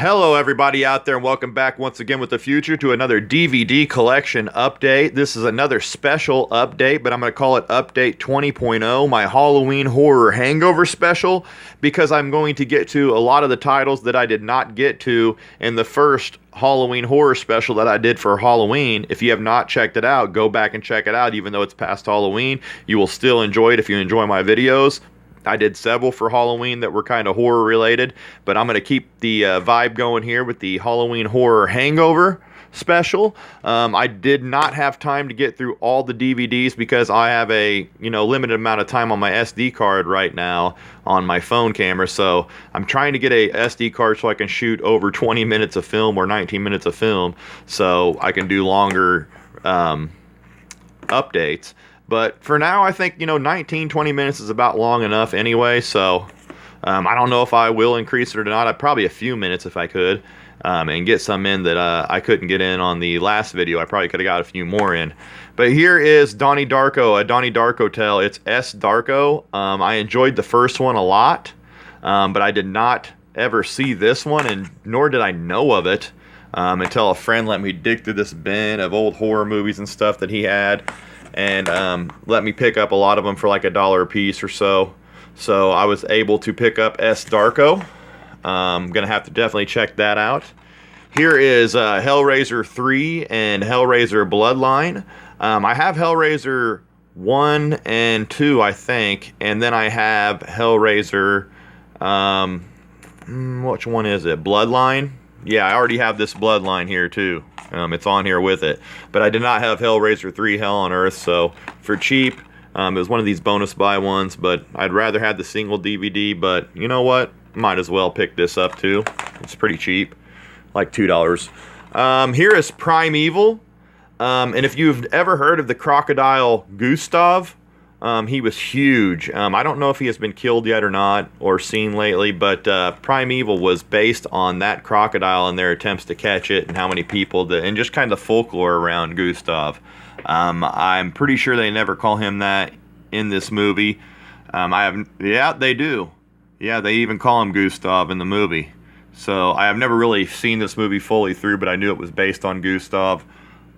Hello everybody out there and welcome back once again with the future to another DVD collection update. This is another special update, but I'm going to call it Update 20.0, my Halloween Horror Hangover special, because I'm going to get to a lot of the titles that I did not get to in the first Halloween Horror special that I did for Halloween. If you have not checked it out, go back and check it out. Even though it's past Halloween, you will still enjoy it if you enjoy my videos. I did several for Halloween that were kind of horror related, but I'm going to keep the vibe going here with the Halloween Horror Hangover special. I did not have time to get through all the DVDs because I have a limited amount of time on my SD card right now on my phone camera, so I'm trying to get a SD card so I can shoot over 20 minutes of film or 19 minutes of film so I can do longer updates. But for now, I think, 19, 20 minutes is about long enough anyway, so I don't know if I will increase it or not. Probably a few minutes if I could, and get some in that I couldn't get in on the last video. I probably could have got a few more in. But here is Donnie Darko, a Donnie Darko tale. It's S. Darko. I enjoyed the first one a lot, but I did not ever see this one, and nor did I know of it until a friend let me dig through this bin of old horror movies and stuff that he had. And let me pick up a lot of them for like $1 a piece or so. So I was able to pick up S. Darko. I'm going to have to definitely check that out. Here is Hellraiser 3 and Hellraiser Bloodline. I have Hellraiser 1 and 2, I think. And then I have Hellraiser, which one is it? Bloodline? Yeah, I already have this Bloodline here too. It's on here with it. But I did not have Hellraiser 3 Hell on Earth, so for cheap, it was one of these bonus buy ones, but I'd rather have the single DVD, but you know what? Might as well pick this up too. It's pretty cheap, like $2. Here is Primeval, and if you've ever heard of the crocodile Gustav, he was huge. I don't know if he has been killed yet or not, or seen lately, but Primeval was based on that crocodile and their attempts to catch it, and how many people, and just kind of folklore around Gustav. I'm pretty sure they never call him that in this movie. Yeah, they do. Yeah, they even call him Gustav in the movie. So I have never really seen this movie fully through, but I knew it was based on Gustav.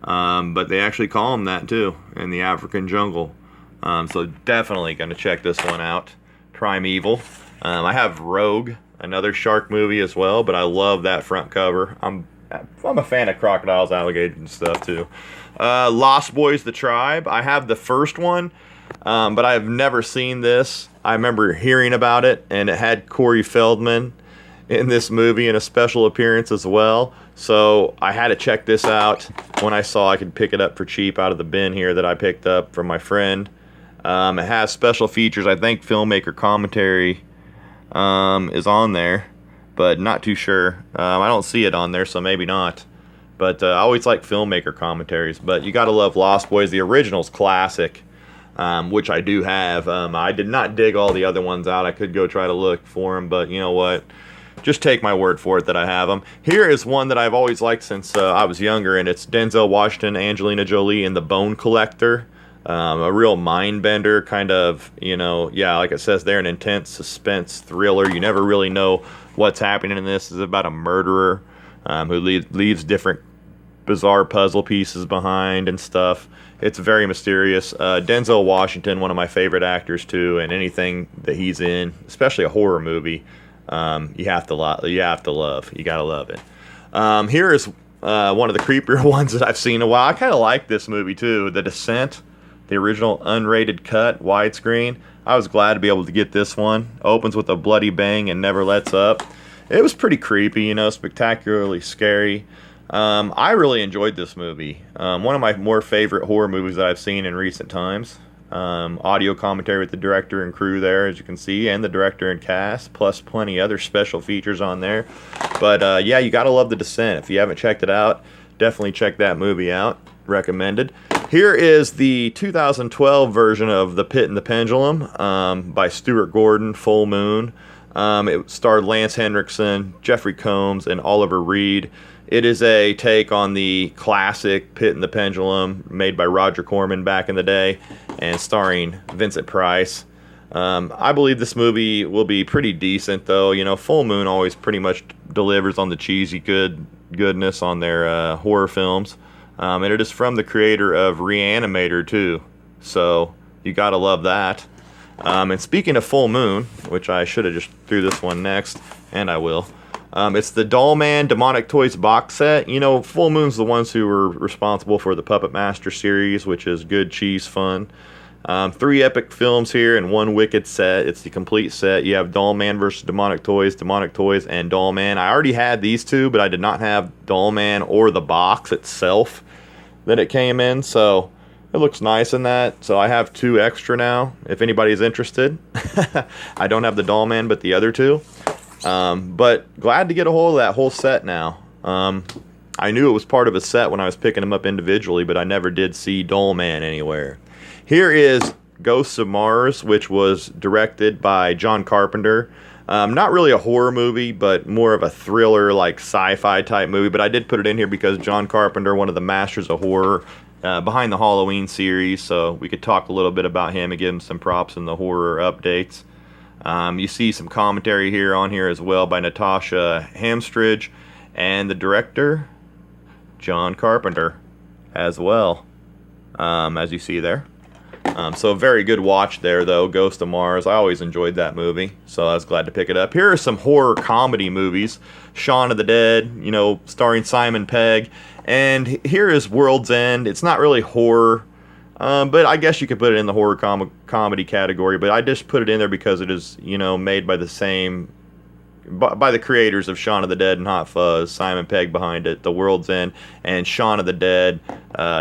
But they actually call him that too in the African jungle. So definitely going to check this one out. Primeval. I have Rogue, another shark movie as well, but I love that front cover. I'm a fan of crocodiles, alligators, and stuff too. Lost Boys: The Tribe. I have the first one, but I have never seen this. I remember hearing about it, and it had Corey Feldman in this movie in a special appearance as well. So I had to check this out when I saw I could pick it up for cheap out of the bin here that I picked up from my friend. It has special features. I think filmmaker commentary is on there, but not too sure. I don't see it on there, so maybe not. But I always like filmmaker commentaries. But you gotta love Lost Boys. The original's classic, which I do have. I did not dig all the other ones out. I could go try to look for them, but you know what? Just take my word for it that I have them. Here is one that I've always liked since I was younger, and it's Denzel Washington, Angelina Jolie, and The Bone Collector. A real mind bender, kind of, like it says there, an intense suspense thriller. You never really know what's happening in this. It's about a murderer who leaves different bizarre puzzle pieces behind and stuff. It's very mysterious. Denzel Washington, one of my favorite actors too, and anything that he's in, especially a horror movie, you have to love. You gotta love it. Here is one of the creepier ones that I've seen in a while. I kind of like this movie too, The Descent. The original unrated cut, widescreen. I was glad to be able to get this one. Opens with a bloody bang and never lets up. It was pretty creepy, spectacularly scary. I really enjoyed this movie. One of my more favorite horror movies that I've seen in recent times. Audio commentary with the director and crew there, as you can see, and the director and cast, plus plenty other special features on there. But yeah, you gotta love The Descent. If you haven't checked it out, definitely check that movie out. Recommended. Here is the 2012 version of The Pit and the Pendulum by Stuart Gordon, Full Moon. It starred Lance Henriksen, Jeffrey Combs, and Oliver Reed. It is a take on the classic Pit and the Pendulum made by Roger Corman back in the day and starring Vincent Price. I believe this movie will be pretty decent, though. You know, Full Moon always pretty much delivers on the cheesy goodness on their horror films. And it is from the creator of Reanimator, too. So, you gotta love that. And speaking of Full Moon, which I should have just threw this one next, and I will. It's the Doll Man Demonic Toys box set. You know, Full Moon's the ones who were responsible for the Puppet Master series, which is good cheese fun. 3 epic films here and 1 Wicked set. It's the complete set. You have Doll Man versus Demonic Toys, and Doll Man. I already had these 2, but I did not have Doll Man or the box itself that it came in, so it looks nice in that. So I have 2 extra now, if anybody's interested. I don't have the Doll Man, but the other 2. But glad to get a hold of that whole set now. I knew it was part of a set when I was picking them up individually, but I never did see Doll Man anywhere. Here is Ghosts of Mars, which was directed by John Carpenter. Not really a horror movie, but more of a thriller, like sci-fi type movie. But I did put it in here because John Carpenter, one of the masters of horror, behind the Halloween series, so we could talk a little bit about him and give him some props in the horror updates. You see some commentary here on here as well by Natasha Hamstridge, and the director, John Carpenter, as well, as you see there. So a very good watch there, though, Ghost of Mars. I always enjoyed that movie, so I was glad to pick it up. Here are some horror comedy movies. Shaun of the Dead, you know, starring Simon Pegg. And here is World's End. It's not really horror, but I guess you could put it in the horror comedy category. But I just put it in there because it is, you know, made by by the creators of Shaun of the Dead and Hot Fuzz. Simon Pegg behind it, The World's End, and Shaun of the Dead,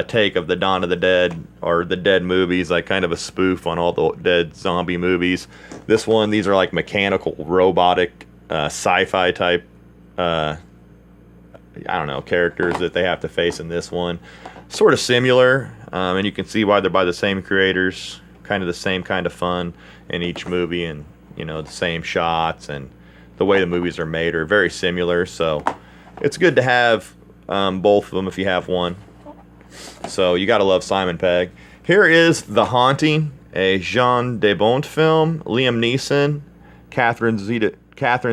take of the Dawn of the Dead, or the Dead movies, like kind of a spoof on all the Dead zombie movies. These are like mechanical, robotic, sci-fi type, I don't know, characters that they have to face in this one. Sort of similar, and you can see why they're by the same creators, kind of the same kind of fun in each movie, and, you know, the same shots, and the way the movies are made are very similar, so it's good to have both of them if you have one. So you gotta love Simon Pegg. Here is The Haunting, a Jean de Bont film. Liam Neeson, Catherine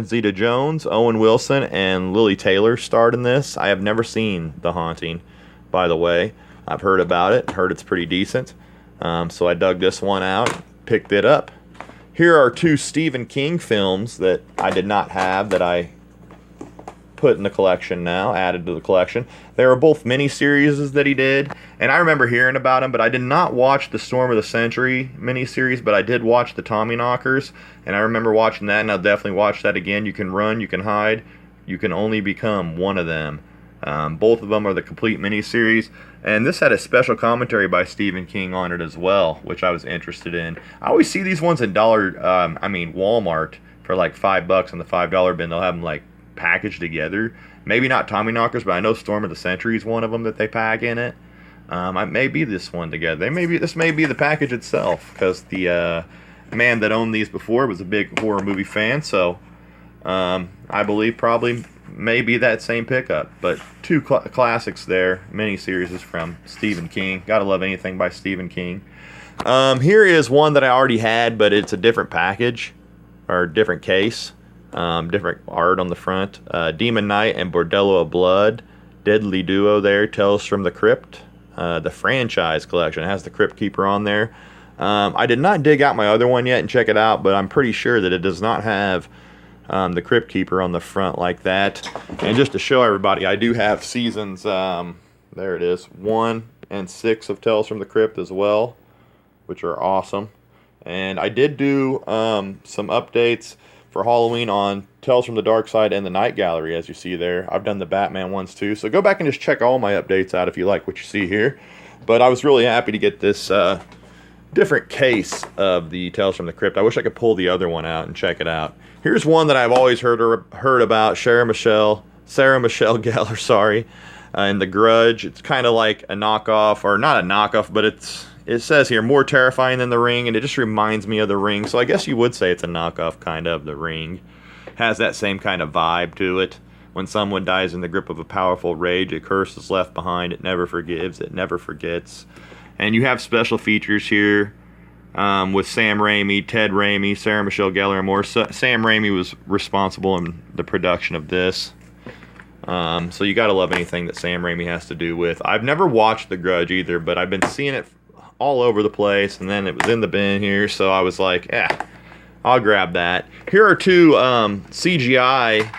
Zeta-Jones, Owen Wilson, and Lily Taylor starred in this. I have never seen The Haunting, by the way. I've heard about it, heard it's pretty decent. So I dug this one out, picked it up. Here are 2 Stephen King films that I did not have that I put in the collection now, added to the collection. They were both miniseries that he did, and I remember hearing about them, but I did not watch the Storm of the Century miniseries, but I did watch the Tommyknockers, and I remember watching that, and I'll definitely watch that again. You can run, you can hide, you can only become one of them. Both of them are the complete miniseries, and this had a special commentary by Stephen King on it as well, which I was interested in. I always see these ones in Walmart for like $5 on the $5 bin. They'll have them like packaged together. Maybe not Tommyknockers, but I know Storm of the Century is one of them that they pack in it. It may be this one together. This may be the package itself, because the man that owned these before was a big horror movie fan, so I believe probably maybe that same pickup. But 2 classics there, miniseries from Stephen King. Gotta love anything by Stephen King. Here is one that I already had, but it's a different package, or different case, different art on the front. Demon Knight and Bordello of Blood, deadly duo there. Tales from the Crypt, the franchise collection. It has the Crypt Keeper on there. I did not dig out my other one yet and check it out, but I'm pretty sure that it does not have the Crypt Keeper on the front like that. And just to show everybody, I do have seasons, there it is, 1 and 6 of Tales from the Crypt as well, which are awesome. And I did do some updates for Halloween on Tales from the Dark Side and the Night Gallery, as you see there. I've done the Batman ones too, so go back and just check all my updates out if you like what you see here. But I was really happy to get this different case of the Tales from the Crypt. I wish I could pull the other one out and check it out. Here's one that I've always heard about, Sarah Michelle Gellar, and The Grudge. It's kind of like a knockoff, or not a knockoff, but it says here, more terrifying than The Ring, and it just reminds me of The Ring, so I guess you would say it's a knockoff kind of The Ring. Has that same kind of vibe to it. When someone dies in the grip of a powerful rage, a curse is left behind. It never forgives, it never forgets. And you have special features here with Sam Raimi, Ted Raimi, Sarah Michelle Gellar, and more. Sam Raimi was responsible in the production of this. So you gotta love anything that Sam Raimi has to do with. I've never watched The Grudge either, but I've been seeing it all over the place, and then it was in the bin here, so I was like, I'll grab that. Here are two CGI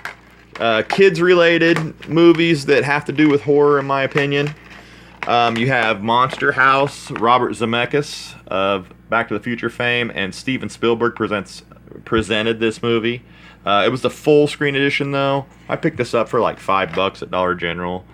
kids-related movies that have to do with horror, in my opinion. You have Monster House, Robert Zemeckis of Back to the Future fame, and Steven Spielberg presented this movie. It was the full screen edition, though. I picked this up for like $5 at Dollar General.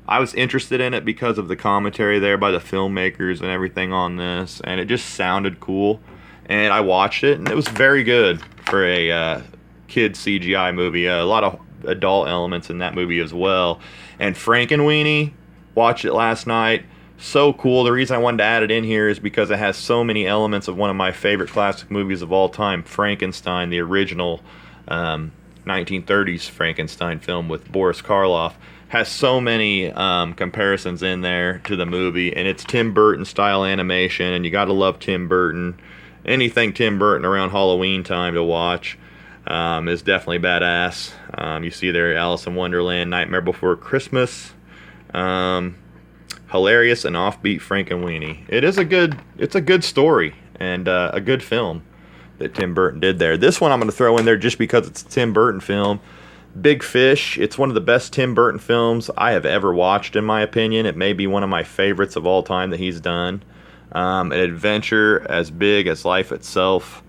I was interested in it because of the commentary there by the filmmakers and everything on this, and it just sounded cool. And I watched it, and it was very good for a kid CGI movie. A lot of adult elements in that movie as well. And Frankenweenie, watched it last night. So cool. The reason I wanted to add it in here is because it has so many elements of one of my favorite classic movies of all time, Frankenstein, the original 1930s Frankenstein film with Boris Karloff. Has so many comparisons in there to the movie, and it's Tim Burton style animation, and you gotta love Tim Burton. Anything Tim Burton around Halloween time to watch is definitely badass. You see there Alice in Wonderland, Nightmare Before Christmas, hilarious and offbeat Frankenweenie. It's a good story and a good film that Tim Burton did there. This one I'm going to throw in there just because it's a Tim Burton film. Big Fish. It's one of the best Tim Burton films I have ever watched, in my opinion. It may be one of my favorites of all time that he's done. An adventure as big as life itself.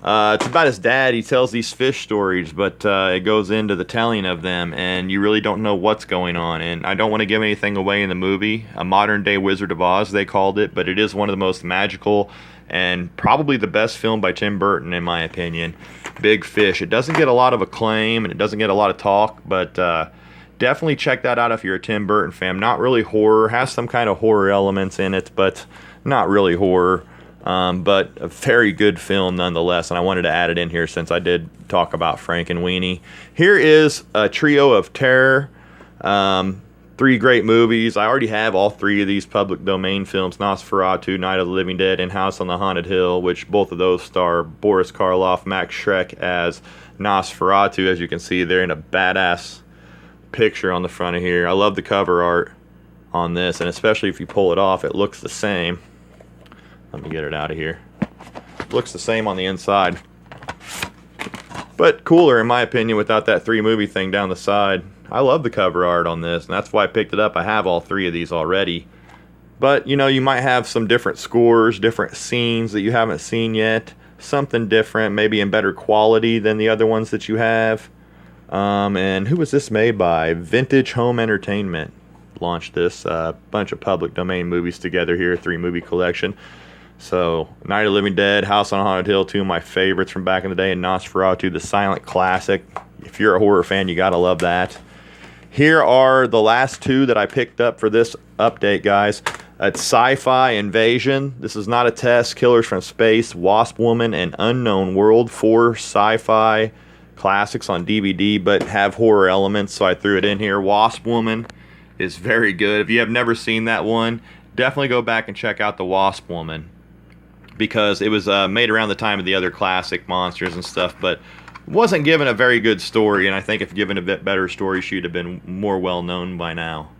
It's about his dad. He tells these fish stories, but it goes into the telling of them, and you really don't know what's going on. And I don't want to give anything away in the movie. A modern-day Wizard of Oz, they called it, but it is one of the most magical and probably the best film by Tim Burton, in my opinion. Big Fish. It doesn't get a lot of acclaim, and it doesn't get a lot of talk, but definitely check that out if you're a Tim Burton fan. Not really horror. Has some kind of horror elements in it, but not really horror. But a very good film nonetheless, and I wanted to add it in here since I did talk about Frankenweenie. Here is a trio of terror. 3 great movies. I already have all 3 of these public domain films: Nosferatu, Night of the Living Dead, and House on the Haunted Hill, which both of those star Boris Karloff, Max Schreck as Nosferatu. As you can see, they're in a badass picture on the front of here. I love the cover art on this, and especially if you pull it off, it looks the same. Let me get it out of here. It looks the same on the inside, but cooler in my opinion without that 3 movie thing down the side. I love the cover art on this, and that's why I picked it up. I have all 3 of these already. But, you know, you might have some different scores, different scenes that you haven't seen yet. Something different, maybe in better quality than the other ones that you have. And who was this made by? Vintage Home Entertainment launched this. Bunch of public domain movies together here, 3-movie collection. So, Night of the Living Dead, House on Haunted Hill, 2 of my favorites from back in the day, and Nosferatu, the silent classic. If you're a horror fan, you gotta love that. Here are the last 2 that I picked up for this update, guys. It's Sci-Fi Invasion. This is not a test. Killers from Space, Wasp Woman, and Unknown World. 4 sci-fi classics on DVD, but have horror elements, so I threw it in here. Wasp Woman is very good. If you have never seen that one, definitely go back and check out the Wasp Woman, because it was made around the time of the other classic monsters and stuff, but wasn't given a very good story, and I think if given a bit better story, she'd have been more well known by now.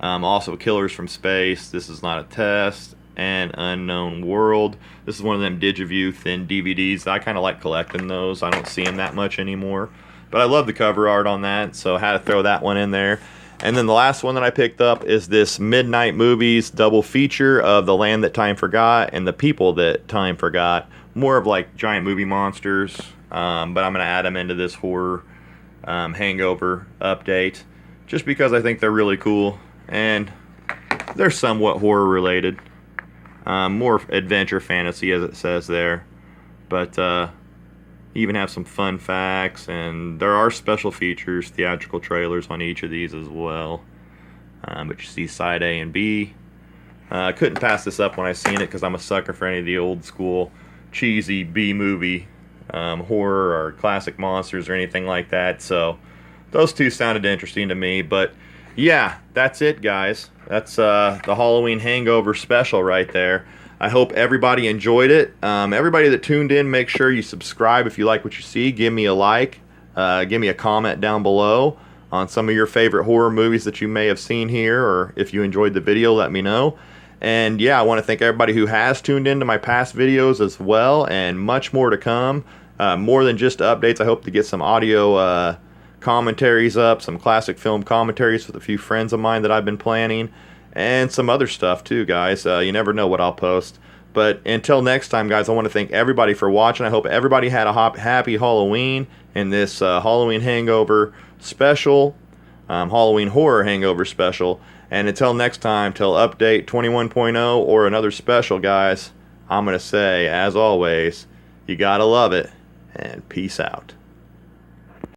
Also, Killers from Space, This Is Not a Test, and Unknown World. This is one of them Digiview thin DVDs. I kind of like collecting those. I don't see them that much anymore, but I love the cover art on that, so I had to throw that one in there. And then the last one that I picked up is this Midnight Movies double feature of The Land That Time Forgot and The People That Time Forgot. More of like giant movie monsters. But I'm going to add them into this horror Hangover update just because I think they're really cool and they're somewhat horror related. More adventure fantasy, as it says there, but even have some fun facts, and there are special features, theatrical trailers on each of these as well. But you see side A and B. I couldn't pass this up when I seen it because I'm a sucker for any of the old school cheesy B movie horror or classic monsters or anything like that. So those 2 sounded interesting to me. But yeah, that's it, guys. That's the Halloween Hangover special right there. I hope everybody enjoyed it. Everybody that tuned in, make sure you subscribe if you like what you see. Give me a like. Give me a comment down below on some of your favorite horror movies that you may have seen here, or if you enjoyed the video, let me know. And yeah, I want to thank everybody who has tuned into my past videos as well, and much more to come. More than just updates. I hope to get some audio commentaries up, some classic film commentaries with a few friends of mine that I've been planning, and some other stuff too, guys. You never know what I'll post. But until next time, guys, I want to thank everybody for watching. I hope everybody had a happy Halloween in this Halloween Hangover special, Halloween Horror Hangover special. And until next time, till update 21.0 or another special, guys, I'm going to say, as always, you gotta love it, and peace out.